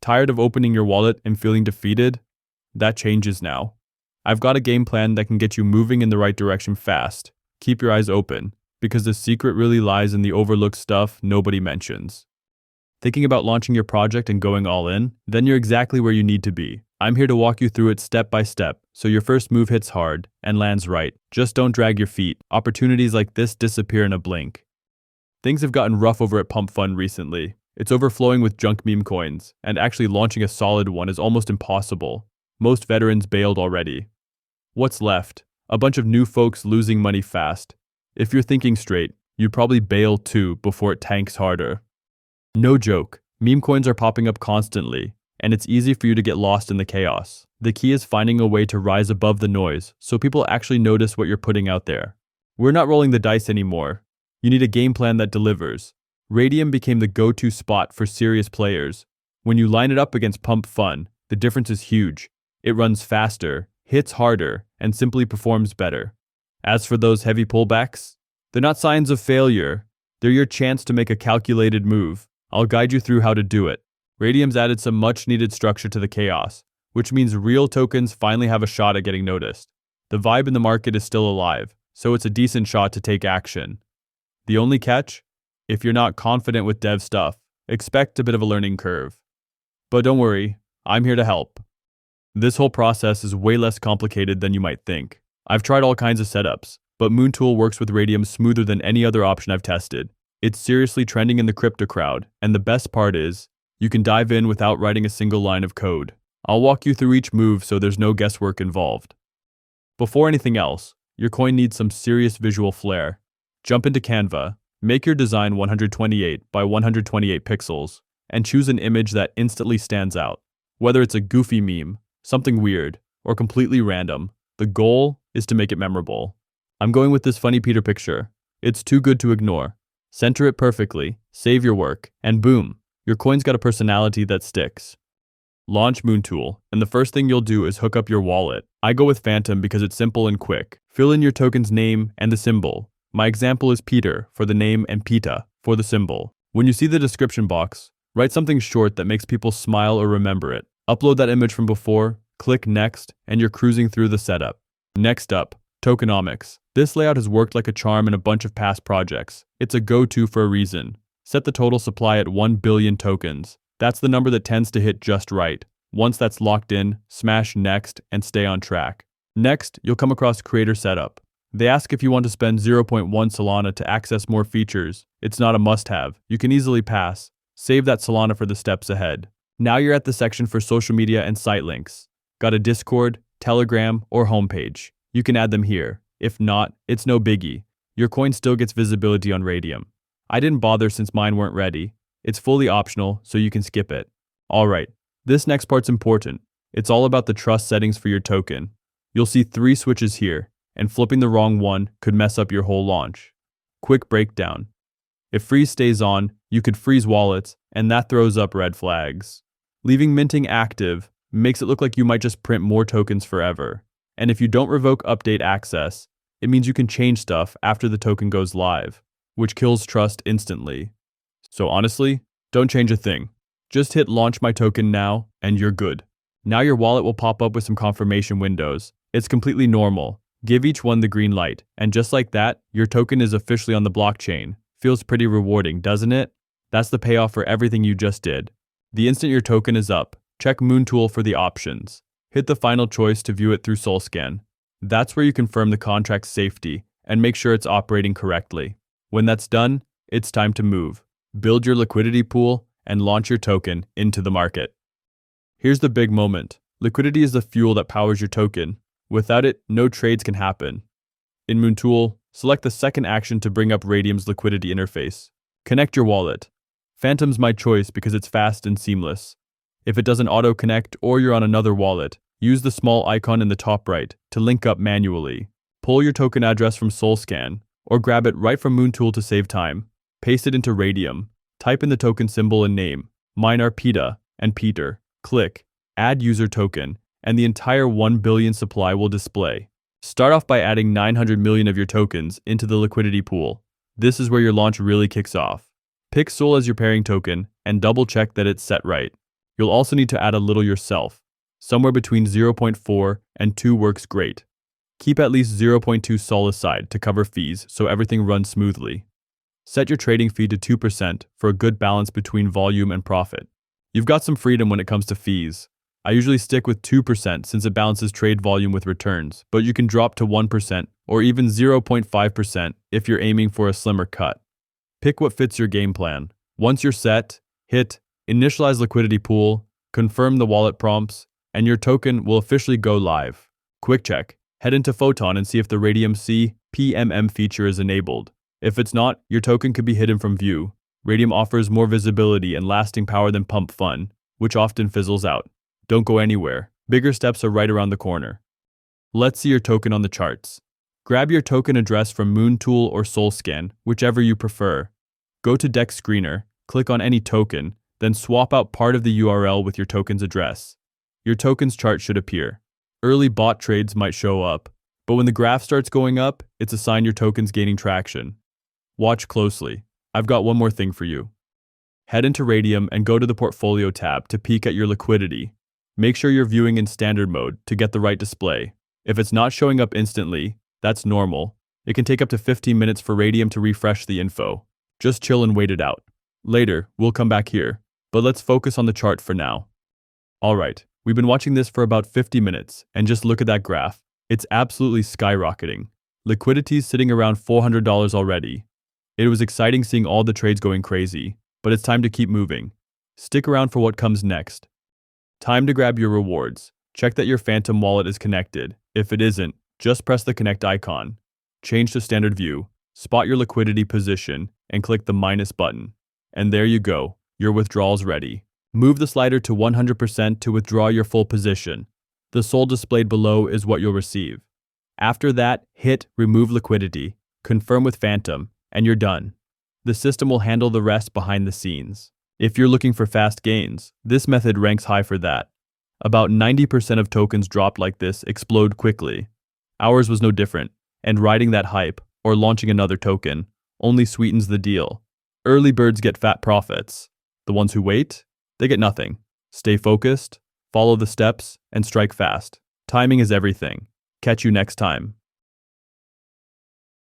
Tired of opening your wallet and feeling defeated? That changes now. I've got a game plan that can get you moving in the right direction fast. Keep your eyes open, because the secret really lies in the overlooked stuff nobody mentions. Thinking about launching your project and going all in? Then you're exactly where you need to be. I'm here to walk you through it step by step, so your first move hits hard and lands right. Just don't drag your feet. Opportunities like this disappear in a blink. Things have gotten rough over at Pump Fund recently. It's overflowing with junk meme coins, and actually launching a solid one is almost impossible. Most veterans bailed already. What's left? A bunch of new folks losing money fast. If you're thinking straight, you'd probably bail too before it tanks harder. No joke, meme coins are popping up constantly, and it's easy for you to get lost in the chaos. The key is finding a way to rise above the noise so people actually notice what you're putting out there. We're not rolling the dice anymore. You need a game plan that delivers. Radium became the go-to spot for serious players. When you line it up against Pump Fun, the difference is huge. It runs faster, hits harder, and simply performs better. As for those heavy pullbacks, they're not signs of failure. They're your chance to make a calculated move. I'll guide you through how to do it. Radium's added some much-needed structure to the chaos, which means real tokens finally have a shot at getting noticed. The vibe in the market is still alive, so it's a decent shot to take action. The only catch? If you're not confident with dev stuff, expect a bit of a learning curve. But don't worry, I'm here to help. This whole process is way less complicated than you might think. I've tried all kinds of setups, but Moontool works with Radium smoother than any other option I've tested. It's seriously trending in the crypto crowd, and the best part is, you can dive in without writing a single line of code. I'll walk you through each move so there's no guesswork involved. Before anything else, your coin needs some serious visual flair. Jump into Canva, make your design 128 by 128 pixels, and choose an image that instantly stands out. Whether it's a goofy meme, something weird, or completely random, the goal is to make it memorable. I'm going with this funny Peter picture. It's too good to ignore. Center it perfectly, save your work, and boom, your coin's got a personality that sticks. Launch Moontool, and the first thing you'll do is hook up your wallet. I go with Phantom because it's simple and quick. Fill in your token's name and the symbol. My example is Peter for the name and PETAH for the symbol. When you see the description box, write something short that makes people smile or remember it. Upload that image from before, click Next, and you're cruising through the setup. Next up, tokenomics. This layout has worked like a charm in a bunch of past projects. It's a go-to for a reason. Set the total supply at 1 billion tokens. That's the number that tends to hit just right. Once that's locked in, smash Next and stay on track. Next, you'll come across Creator Setup. They ask if you want to spend 0.1 Solana to access more features. It's not a must-have. You can easily pass. Save that Solana for the steps ahead. Now you're at the section for social media and site links. Got a Discord, Telegram, or homepage? You can add them here. If not, it's no biggie. Your coin still gets visibility on Radium. I didn't bother since mine weren't ready. It's fully optional, so you can skip it. Alright, this next part's important. It's all about the trust settings for your token. You'll see 3 switches here, and flipping the wrong one could mess up your whole launch. Quick breakdown. If freeze stays on, you could freeze wallets, and that throws up red flags. Leaving minting active makes it look like you might just print more tokens forever. And if you don't revoke update access, it means you can change stuff after the token goes live, which kills trust instantly. So honestly, don't change a thing. Just hit launch my token now, and you're good. Now your wallet will pop up with some confirmation windows. It's completely normal. Give each one the green light, and just like that, your token is officially on the blockchain. Feels pretty rewarding, doesn't it? That's the payoff for everything you just did. The instant your token is up, check Moontool for the options. Hit the final choice to view it through SolScan. That's where you confirm the contract's safety and make sure it's operating correctly. When that's done, it's time to move. Build your liquidity pool and launch your token into the market. Here's the big moment. Liquidity is the fuel that powers your token. Without it, no trades can happen. In Moontool, select the second action to bring up Radium's liquidity interface. Connect your wallet. Phantom's my choice because it's fast and seamless. If it doesn't auto-connect or you're on another wallet, use the small icon in the top right to link up manually. Pull your token address from SolScan, or grab it right from Moontool to save time. Paste it into Radium. Type in the token symbol and name. Mine are PETAH and Peter. Click Add User Token, and the entire 1 billion supply will display. Start off by adding 900 million of your tokens into the liquidity pool. This is where your launch really kicks off. Pick Sol as your pairing token and double check that it's set right. You'll also need to add a little yourself. Somewhere between 0.4 and 2 works great. Keep at least 0.2 SOL aside to cover fees so everything runs smoothly. Set your trading fee to 2% for a good balance between volume and profit. You've got some freedom when it comes to fees. I usually stick with 2% since it balances trade volume with returns, but you can drop to 1% or even 0.5% if you're aiming for a slimmer cut. Pick what fits your game plan. Once you're set, hit Initialize Liquidity Pool, confirm the wallet prompts, and your token will officially go live. Quick check. Head into Photon and see if the Radium C PMM feature is enabled. If it's not, your token could be hidden from view. Radium offers more visibility and lasting power than Pump Fun, which often fizzles out. Don't go anywhere. Bigger steps are right around the corner. Let's see your token on the charts. Grab your token address from Moontool or SolScan, whichever you prefer. Go to Deck Screener, click on any token, then swap out part of the URL with your token's address. Your token's chart should appear. Early bot trades might show up, but when the graph starts going up, it's a sign your token's gaining traction. Watch closely. I've got one more thing for you. Head into Radium and go to the Portfolio tab to peek at your liquidity. Make sure you're viewing in standard mode to get the right display. If it's not showing up instantly, that's normal. It can take up to 15 minutes for Radium to refresh the info. Just chill and wait it out. Later, we'll come back here, but let's focus on the chart for now. Alright, we've been watching this for about 50 minutes, and just look at that graph. It's absolutely skyrocketing. Liquidity's sitting around $400 already. It was exciting seeing all the trades going crazy, but it's time to keep moving. Stick around for what comes next. Time to grab your rewards. Check that your Phantom wallet is connected. If it isn't, just press the connect icon. Change to standard view, spot your liquidity position, and click the minus button. And there you go, your withdrawal's ready. Move the slider to 100% to withdraw your full position. The SOL displayed below is what you'll receive. After that, hit remove liquidity, confirm with Phantom, and you're done. The system will handle the rest behind the scenes. If you're looking for fast gains, this method ranks high for that. About 90% of tokens dropped like this explode quickly. Ours was no different, and riding that hype, or launching another token, only sweetens the deal. Early birds get fat profits. The ones who wait, they get nothing. Stay focused, follow the steps, and strike fast. Timing is everything. Catch you next time.